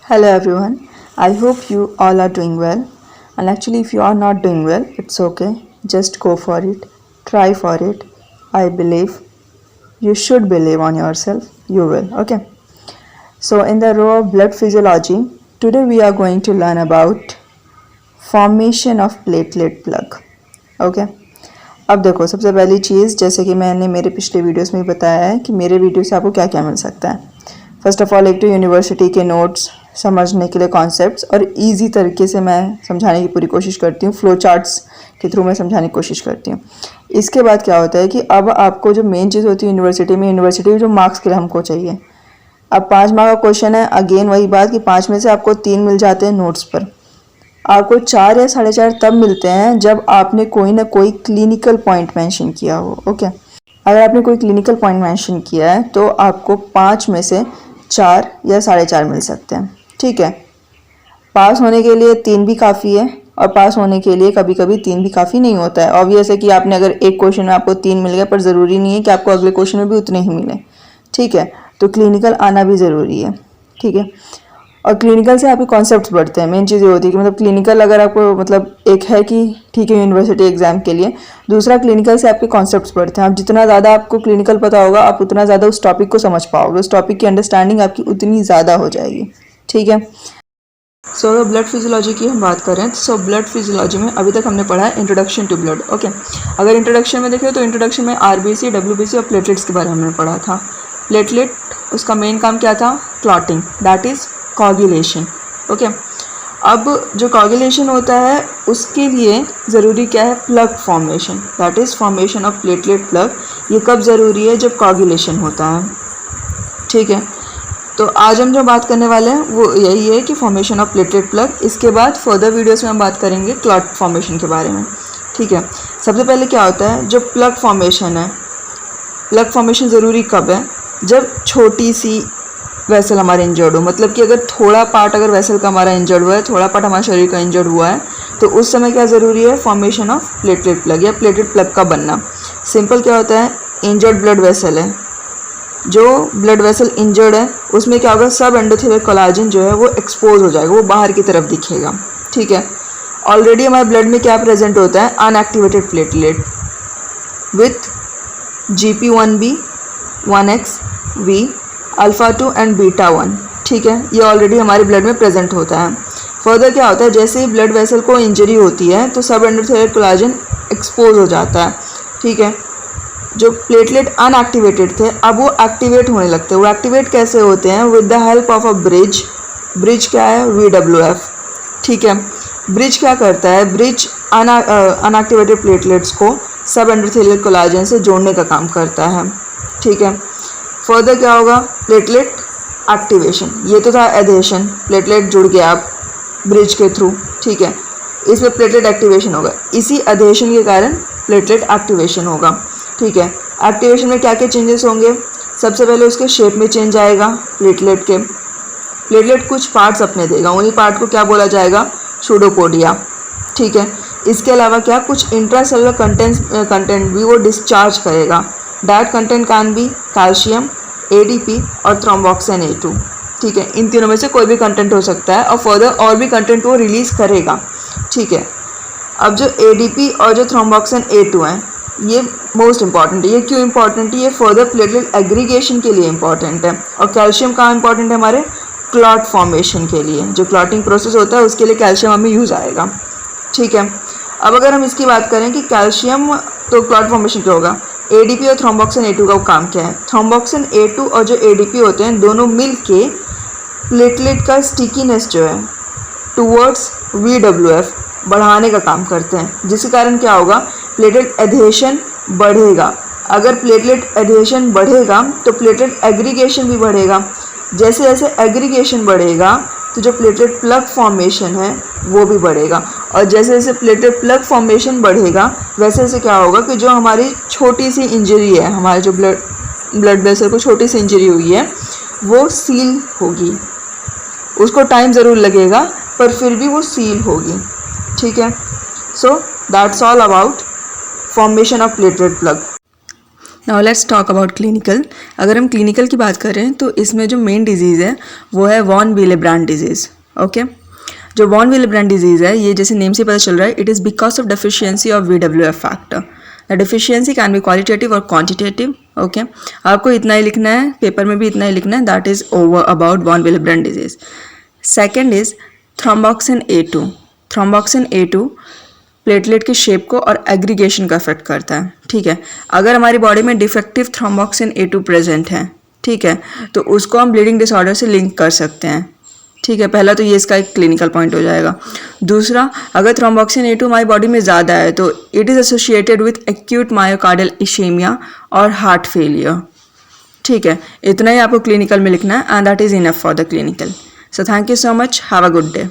Hello everyone. I hope you all are doing well. And actually, if you are not doing well, it's okay. Just go for it. Try for it. I believe you should believe on yourself. You will. Okay. So, in the row of blood physiology, today we are going to learn about formation of platelet plug. Okay. अब देखो, सबसे पहली चीज़, जैसे कि मैंने मेरे पिछले videos में बताया है कि मेरे वीडियो से आपको क्या क्या मिल सकता है। फर्स्ट ऑफ ऑल, एक तो यूनिवर्सिटी के नोट्स समझने के लिए कॉन्सेप्ट्स, और इजी तरीके से मैं समझाने की पूरी कोशिश करती हूँ। फ्लो चार्ट्स के थ्रू मैं समझाने की कोशिश करती हूँ। इसके बाद क्या होता है कि अब आपको जो मेन चीज़ होती है यूनिवर्सिटी में जो मार्क्स के लिए हमको चाहिए। अब 5 मार्क का क्वेश्चन है, अगेन वही बात कि 5 में से आपको 3 मिल जाते हैं नोट्स पर। आपको 4 या 4.5 तब मिलते हैं जब आपने कोई ना कोई क्लिनिकल पॉइंट मेंशन किया हो। ओके, अगर आपने कोई क्लिनिकल पॉइंट मेंशन किया है तो आपको 5 में से 4 या 4.5 मिल सकते हैं। ठीक है, पास होने के लिए 3 भी काफ़ी है, और पास होने के लिए कभी कभी 3 भी काफ़ी नहीं होता है। ऑब्वियस है कि आपने अगर एक क्वेश्चन में आपको 3 मिल गया, पर ज़रूरी नहीं है कि आपको अगले क्वेश्चन में भी उतने ही मिले। ठीक है, तो क्लिनिकल आना भी ज़रूरी है। ठीक है, और क्लिनिकल से आपके कॉन्सेप्ट्स बढ़ते हैं। मेन चीज़ ये होती है कि मतलब क्लिनिकल अगर आपको मतलब एक है कि ठीक है यूनिवर्सिटी एग्जाम के लिए, दूसरा क्लिनिकल से आपके कॉन्सेप्ट्स बढ़ते हैं। आप जितना ज़्यादा आपको क्लिनिकल पता होगा, आप उतना ज़्यादा उस टॉपिक को समझ पाओगे, उस टॉपिक की अंडरस्टैंडिंग आपकी उतनी ज़्यादा हो जाएगी। ठीक है, सो अगर ब्लड फिजियोलॉजी की हम बात करें तो ब्लड फिजियोलॉजी में अभी तक हमने पढ़ा है इंट्रोडक्शन टू ब्लड। ओके, अगर इंट्रोडक्शन में देखें तो इंट्रोडक्शन में आरबीसी, डब्ल्यूबीसी और प्लेटलेट्स के बारे में हमने पढ़ा था। प्लेटलेट, उसका मेन काम क्या था? Clotting, that is coagulation. Okay, अब जो कोगुलेशन होता है उसके लिए ज़रूरी क्या है? Plug formation, that is formation of platelet plug. ये कब ज़रूरी है? जब कोगुलेशन होता है। ठीक है, तो आज हम जो बात करने वाले हैं वो यही है कि फॉर्मेशन ऑफ प्लेटलेट प्लग। इसके बाद फर्दर वीडियोस में हम बात करेंगे क्लॉट फॉर्मेशन के बारे में। ठीक है, सबसे पहले क्या होता है? जो प्लग फॉर्मेशन है, प्लग फॉर्मेशन ज़रूरी कब है? जब छोटी सी वेसल हमारे इंजर्ड हो। मतलब कि अगर थोड़ा पार्ट अगर वेसल का हमारा इंजर्ड हुआ है, थोड़ा पार्ट हमारे शरीर का इंजर्ड हुआ है, तो उस समय क्या ज़रूरी है? फॉर्मेशन ऑफ प्लेटलेट प्लग या प्लेटलेट प्लग का बनना। सिंपल क्या होता है? इंजर्ड ब्लड वेसल है, जो ब्लड वेसल इंजर्ड है उसमें क्या होगा? सब एंडोथेलियल कोलाजन जो है वो एक्सपोज हो जाएगा, वो बाहर की तरफ दिखेगा। ठीक है, ऑलरेडी हमारे ब्लड में क्या प्रेजेंट होता है? Unactivated platelet with GP1B, 1XV, alpha 2 and beta 1। ठीक है, ये ऑलरेडी हमारे ब्लड में प्रेजेंट होता है। फर्दर क्या होता है? जैसे ही ब्लड वेसल को इंजरी होती है तो सब एंडोथेलियल कोलाजन एक्सपोज हो जाता है। ठीक है, जो प्लेटलेट अनएक्टिवेटेड थे अब वो एक्टिवेट होने लगते हैं। वो एक्टिवेट कैसे होते हैं? With the help of a bridge. Bridge क्या है? VWF। ठीक है, ब्रिज क्या करता है? ब्रिज अनएक्टिवेटेड प्लेटलेट्स को सब एंडोथेलियल कोलाजन से जोड़ने का काम करता है। ठीक है, फर्दर क्या होगा? Platelet activation. ये तो था एडेशन, प्लेटलेट जुड़ गया अब ब्रिज के थ्रू। ठीक है, इसमें प्लेटलेट एक्टिवेशन होगा, इसी एडेशन के कारण प्लेटलेट एक्टिवेशन होगा। ठीक है, एक्टिवेशन में क्या क्या चेंजेस होंगे? सबसे पहले उसके शेप में चेंज आएगा प्लेटलेट के। प्लेटलेट कुछ पार्ट्स अपने देगा, उन्हीं पार्ट को क्या बोला जाएगा? सूडोपोडिया। ठीक है, इसके अलावा क्या कुछ इंट्रासेलुलर कंटेंट भी वो डिस्चार्ज करेगा। Diet content can be calcium, ADP और थ्रोम्बोक्सिन A2। ठीक है, इन तीनों में से कोई भी कंटेंट हो सकता है, और फर्दर और भी कंटेंट वो रिलीज़ करेगा। ठीक है, अब जो ADP और जो थ्रोम्बोक्सिन A2 हैं ये मोस्ट इंपॉर्टेंट है। ये क्यों इंपॉर्टेंट है? ये फर्दर प्लेटलेट एग्रीगेशन के लिए इंपॉर्टेंट है। और कैल्शियम कहाँ इंपॉर्टेंट है? हमारे क्लॉट फॉर्मेशन के लिए, जो क्लॉटिंग प्रोसेस होता है उसके लिए कैल्शियम हमें यूज़ आएगा। ठीक है, अब अगर हम इसकी बात करें कि कैल्शियम तो क्लॉट फॉर्मेशन क्या होगा, ADP और थ्रोम्बोक्सिन A2 का काम क्या है? थ्रोम्बोक्सिन A2 और जो ADP होते हैं दोनों मिल के प्लेटलेट का स्टिकीनेस जो है टूवर्ड्स VWF बढ़ाने का काम करते हैं, जिसके कारण क्या होगा? प्लेटलेट एडहेशन बढ़ेगा। अगर प्लेटलेट एडहेशन बढ़ेगा तो प्लेटलेट एग्रीगेशन भी बढ़ेगा। जैसे जैसे एग्रीगेशन बढ़ेगा तो जो प्लेटलेट प्लग फॉर्मेशन है वो भी बढ़ेगा, और जैसे जैसे प्लेटलेट प्लग फॉर्मेशन बढ़ेगा वैसे वैसे क्या होगा कि जो हमारी छोटी सी इंजरी है, हमारे जो ब्लड वेसल को छोटी सी इंजरी हुई है वो सील होगी। उसको टाइम ज़रूर लगेगा पर फिर भी वो सील होगी। ठीक है, so that's all about formation of platelet plug. Now let's talk about clinical. अगर हम क्लिनिकल की बात करें तो इसमें जो मेन डिजीज़ है वो है वॉन विलेब्रांड डिजीज़। ओके, जो वॉन विलेब्रांड डिजीज़ है ये जैसे नेम से पता चल रहा है, it is because of deficiency of VWF factor. The deficiency can be qualitative और क्वांटिटेटिव। ओके, आपको इतना ही लिखना है, पेपर में भी इतना ही लिखना है, that is over about von Willebrand disease. Second is thromboxane A2। Thromboxane A2 platelet के शेप को और एग्रीगेशन का इफेक्ट करता है। ठीक है, अगर हमारी बॉडी में डिफेक्टिव थ्रोम्बोक्सिन A2 प्रेजेंट है, ठीक है, तो उसको हम ब्लीडिंग डिसऑर्डर से लिंक कर सकते हैं। ठीक है, पहला तो ये इसका एक क्लिनिकल पॉइंट हो जाएगा। दूसरा, अगर थ्रोम्बोक्सिन A2 हमारी बॉडी में ज़्यादा है तो it is associated with acute myocardial ischaemia और हार्ट फेलियर। ठीक है, इतना ही आपको क्लिनिकल में लिखना है and that is enough for the clinical. So thank you so much, have a good day.